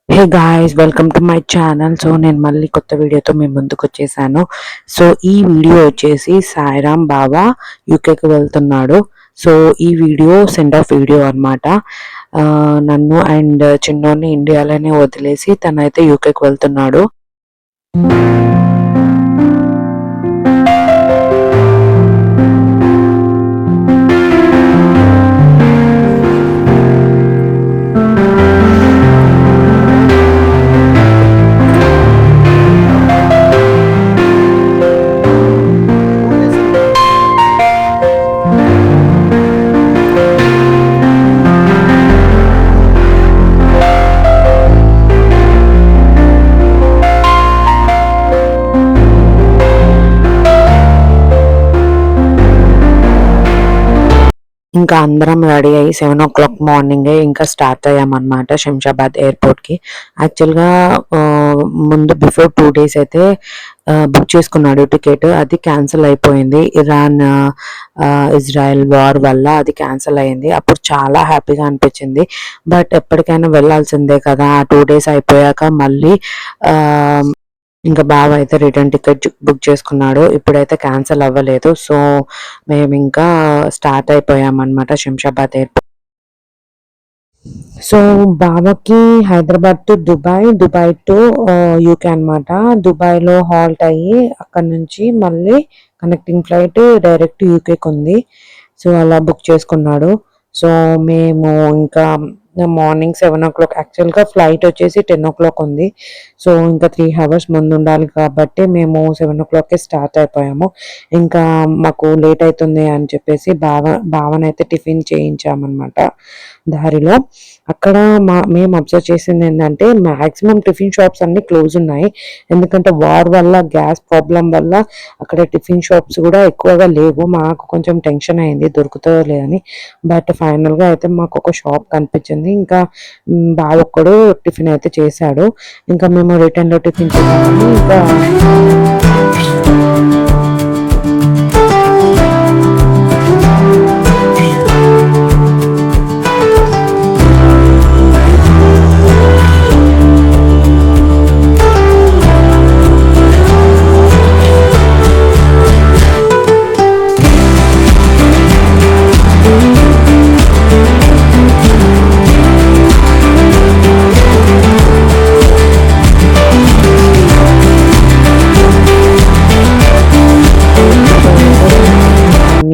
Hey guys, welcome to my channel. So నేను మళ్ళీ కొత్త వీడియోతో మీ ముందుకు వచ్చేసాను. సో ఈ వీడియో వచ్చేసి సాయిరామ్ బాబా యూకేకి వెళ్తున్నాడు. సో ఈ వీడియో సెండ్ ఆఫ్ వీడియో అనమాట. నన్ను అండ్ చిన్నోని ఇండియాలోనే వదిలేసి తనైతే యూకేకి వెళ్తున్నాడు. ఇంకా అందరం రెడీ అయ్యి 7 o'clock మార్నింగే ఇంకా స్టార్ట్ అయ్యామన్నమాట శంషాబాద్ ఎయిర్పోర్ట్కి. యాక్చువల్గా ముందు బిఫోర్ 2 days అయితే బుక్ చేసుకున్నాడు టికెట్. అది క్యాన్సిల్ అయిపోయింది. ఇరాన్ ఇజ్రాయెల్ వార్ వల్ల అది క్యాన్సిల్ అయింది. అప్పుడు చాలా హ్యాపీగా అనిపించింది. బట్ ఎప్పటికైనా వెళ్ళాల్సిందే కదా. ఆ 2 days అయిపోయాక మళ్ళీ ఇంకా బావ అయితే రిటర్న్ టికెట్ బుక్ చేసుకున్నాడు. ఇప్పుడైతే క్యాన్సిల్ అవ్వలేదు. సో మేము ఇంకా స్టార్ట్ అయిపోయామన్నమాట శంషాబాద్ ఎయిర్పోర్ట్. సో బావకి Hyderabad to Dubai to UK అనమాట. దుబాయ్లో హాల్ట్ అయ్యి అక్కడ నుంచి మళ్ళీ కనెక్టింగ్ ఫ్లైట్ డైరెక్ట్ యూకేకి ఉంది. సో అలా బుక్ చేసుకున్నాడు. సో మేము ఇంకా మార్నింగ్ 7 o'clock, యాక్చువల్గా ఫ్లైట్ వచ్చేసి 10 o'clock ఉంది. సో ఇంకా 3 hours ముందు ఉండాలి కాబట్టి మేము 7 o'clockకే స్టార్ట్ అయిపోయాము. ఇంకా మాకు లేట్ అవుతుంది అని చెప్పేసి భావనైతే టిఫిన్ చేయించామన్నమాట దారిలో. అక్కడ మేము అబ్జర్వ్ చేసింది ఏంటంటే మ్యాక్సిమం టిఫిన్ షాప్స్ అన్ని క్లోజ్ ఉన్నాయి. ఎందుకంటే వార్ వల్ల, గ్యాస్ ప్రాబ్లం వల్ల అక్కడ టిఫిన్ షాప్స్ కూడా ఎక్కువగా లేవు. మాకు కొంచెం టెన్షన్ అయింది దొరుకుతుందో లేదని. బట్ ఫైనల్గా అయితే మాకు ఒక షాప్ కనిపించింది. ఇంకా బావ ఒక్కడు టిఫిన్ అయితే చేశాడు. ఇంకా మేము రిటర్న్లో టిఫిన్ చేసామని ఇంకా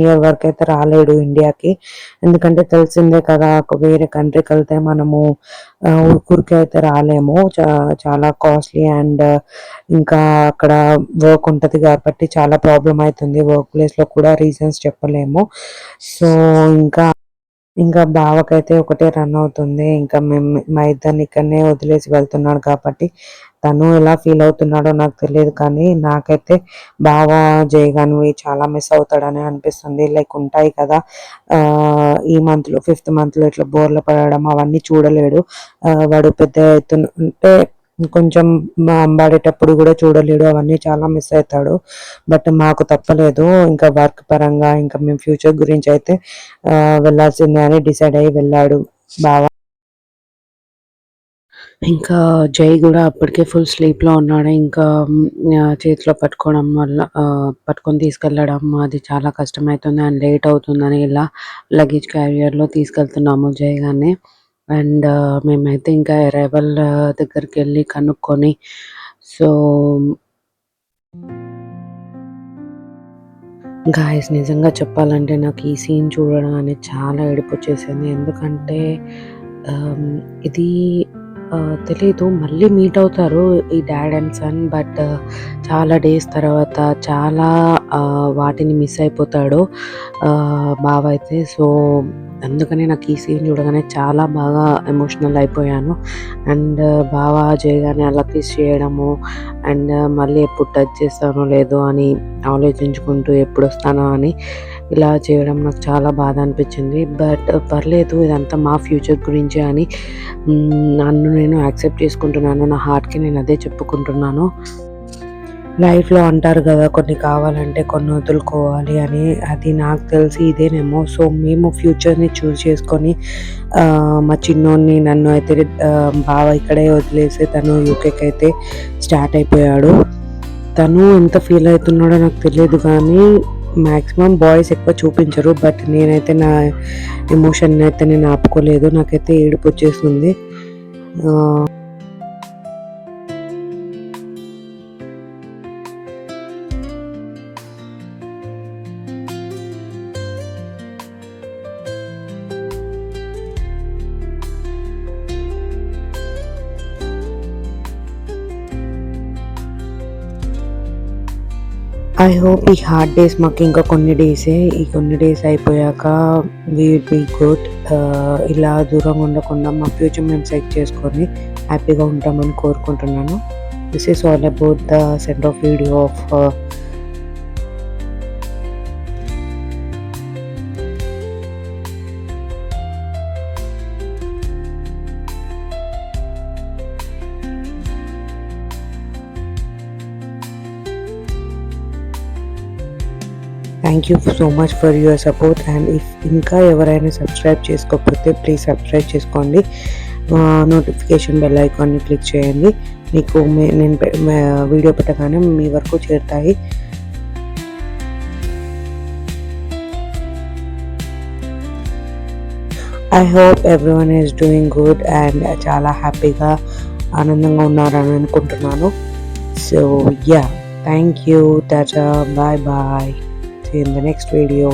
ఇయర్ వరకు అయితే రాలేడు ఇండియాకి. ఎందుకంటే తెలిసిందే కదా, వేరే కంట్రీకి వెళ్తే మనము ఊరికి అయితే రాలేము. చాలా కాస్ట్లీ అండ్ ఇంకా అక్కడ వర్క్ ఉంటుంది కాబట్టి చాలా ప్రాబ్లం అవుతుంది. వర్క్ ప్లేస్లో కూడా రీజన్స్ చెప్పలేము. సో ఇంకా బావకైతే ఒకటే రన్ అవుతుంది. ఇంకా మా ఇద్దరిని ఇక్కడనే వదిలేసి వెళ్తున్నాడు కాబట్టి తను ఎలా ఫీల్ అవుతున్నాడో నాకు తెలియదు. కానీ నాకైతే బావ జయగాన్వి చాలా మిస్ అవుతాడని అనిపిస్తుంది. లైక్ ఉంటాయి కదా ఈ మంత్లో 5th monthలో ఇట్లా బోర్లు పడడం అవన్నీ చూడలేడు. వాడు పెద్ద అంటే కొంచెం అంబాడేటప్పుడు కూడా చూడలేడు. అవన్నీ చాలా మిస్ అవుతాడు. బట్ మాకు తప్పలేదు. ఇంకా వర్క్ పరంగా ఇంకా మేము ఫ్యూచర్ గురించి అయితే వెళ్ళాల్సిందే అని డిసైడ్ అయ్యి వెళ్ళాడు బావ. ఇంకా జై కూడా అప్పటికే ఫుల్ స్లీప్లో ఉన్నాడు. ఇంకా చేతిలో పట్టుకొని తీసుకెళ్ళడం అది చాలా కష్టమవుతుంది అండ్ లేట్ అవుతుందని ఇలా లగేజ్ క్యారియర్లో తీసుకెళ్తున్నాము జై గారిని. అండ్ మేమైతే ఇంకా అరైవల్ దగ్గరికి వెళ్ళి కనుక్కొని సో గాయస్ నిజంగా చెప్పాలంటే నాకు ఈ సీన్ చూడడం అనేది చాలా ఏడుపు వచ్చేసింది. ఎందుకంటే ఇది తెలీదు మళ్ళీ మీట్ అవుతారు ఈ డాడ్ అండ్ సన్. బట్ చాలా డేస్ తర్వాత చాలా వాటిని మిస్ అయిపోతాడు బావ అయితే. సో అందుకని నాకు ఈ సీన్ చూడగానే చాలా బాగా ఎమోషనల్ అయిపోయాను. అండ్ బావ చేయగానే అలా కిస్ చేయడము అండ్ మళ్ళీ ఎప్పుడు టచ్ చేస్తానో లేదో అని ఆలోచించుకుంటూ ఎప్పుడు వస్తానో అని ఇలా చేయడం నాకు చాలా బాధ అనిపించింది. బట్ పర్లేదు, ఇదంతా మా ఫ్యూచర్ గురించి అని నన్ను నేను యాక్సెప్ట్ చేసుకుంటున్నాను. నా హార్ట్కి నేను అదే చెప్పుకుంటున్నాను. లైఫ్‌లో అంటారు గదా! కొన్ని కావాలంటే కొన్ని వదులుకోవాలి అని. అది నాకు తెలిసి ఇదేనేమో. సో, మేము ఫ్యూచర్‌ని చూజ్ చేసుకొని మా చిన్నోడిని నన్ను అయితే బావ ఇక్కడే వదిలేసి తను యూకేకైతే స్టార్ట్ అయిపోయాడు. తను ఎంత ఫీల్ అవుతున్నాడో నాకు తెలియదు కానీ మాక్సిమం బాయ్స్ ఎక్కువ చూపించరు. బట్ నేనైతే నా ఎమోషన్‌ని అయితే నేను ఆపుకోలేదు. నాకైతే ఏడుపొచ్చేస్తుంది. ఆహ్, ఐ హోప్ ఈ హార్డ్ డేస్ మాకు ఇంకా కొన్ని డేసే. ఈ కొన్ని డేస్ అయిపోయాక వి విల్ బీ గుడ్. ఇలా దూరంగా ఉండకుండా మా ఫ్యూచర్ మేము సెట్ చేసుకొని హ్యాపీగా ఉంటామని కోరుకుంటున్నాను. This is all about the send off video of thank you so much for your support. And if ఇంకా ఎవరైనా సబ్స్క్రైబ్ చేసుకోకపోతే ప్లీజ్ సబ్స్క్రైబ్ చేసుకోండి. నోటిఫికేషన్ బెల్ ఐకాన్ని క్లిక్ చేయండి. మీకు నేను వీడియో పెట్టగానే మీ వరకు చేరుతాయి. I hope everyone is doing good and చాలా హ్యాపీగా ఆనందంగా ఉన్నారని అనుకుంటున్నాను. So yeah, thank you. Tata, bye bye. See you in the next video.